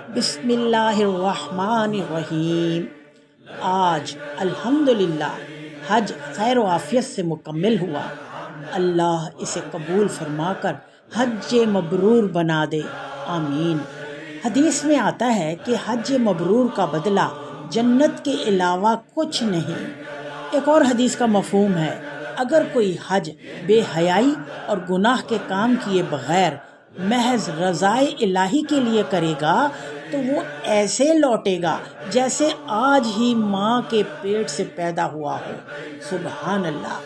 بسم اللہ الرحمن الرحیم۔ آج الحمدللہ حج خیر و عافیت سے مکمل ہوا۔ اللہ اسے قبول فرما کر حج مبرور بنا دے، آمین۔ حدیث میں آتا ہے کہ حج مبرور کا بدلہ جنت کے علاوہ کچھ نہیں۔ ایک اور حدیث کا مفہوم ہے، اگر کوئی حج بے حیائی اور گناہ کے کام کیے بغیر محض رضائے الہی کے لیے کرے گا تو وہ ایسے لوٹے گا جیسے آج ہی ماں کے پیٹ سے پیدا ہوا ہو۔ سبحان اللہ۔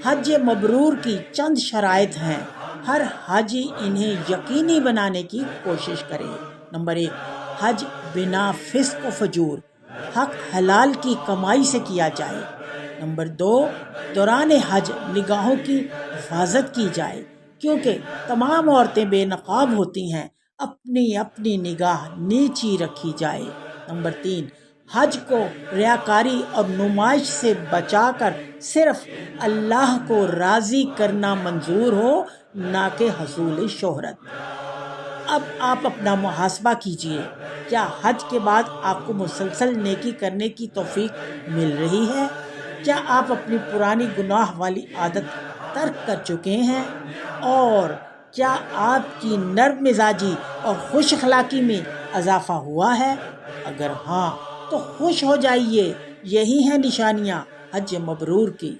حج مبرور کی چند شرائط ہیں، ہر حاجی انہیں یقینی بنانے کی کوشش کرے۔ نمبر 1، حج بنا فسق و فجور، حق حلال کی کمائی سے کیا جائے۔ نمبر 2، دوران حج نگاہوں کی حفاظت کی جائے، کیونکہ تمام عورتیں بے نقاب ہوتی ہیں، اپنی اپنی نگاہ نیچی رکھی جائے۔ نمبر 3، حج کو ریاکاری اور نمائش سے بچا کر صرف اللہ کو راضی کرنا منظور ہو، نہ کہ حصول شہرت۔ اب آپ اپنا محاسبہ کیجئے، کیا حج کے بعد آپ کو مسلسل نیکی کرنے کی توفیق مل رہی ہے؟ کیا آپ اپنی پرانی گناہ والی عادت ترک کر چکے ہیں؟ اور کیا آپ کی نرم مزاجی اور خوش اخلاقی میں اضافہ ہوا ہے؟ اگر ہاں تو خوش ہو جائیے، یہی ہیں نشانیاں حج مبرور کی۔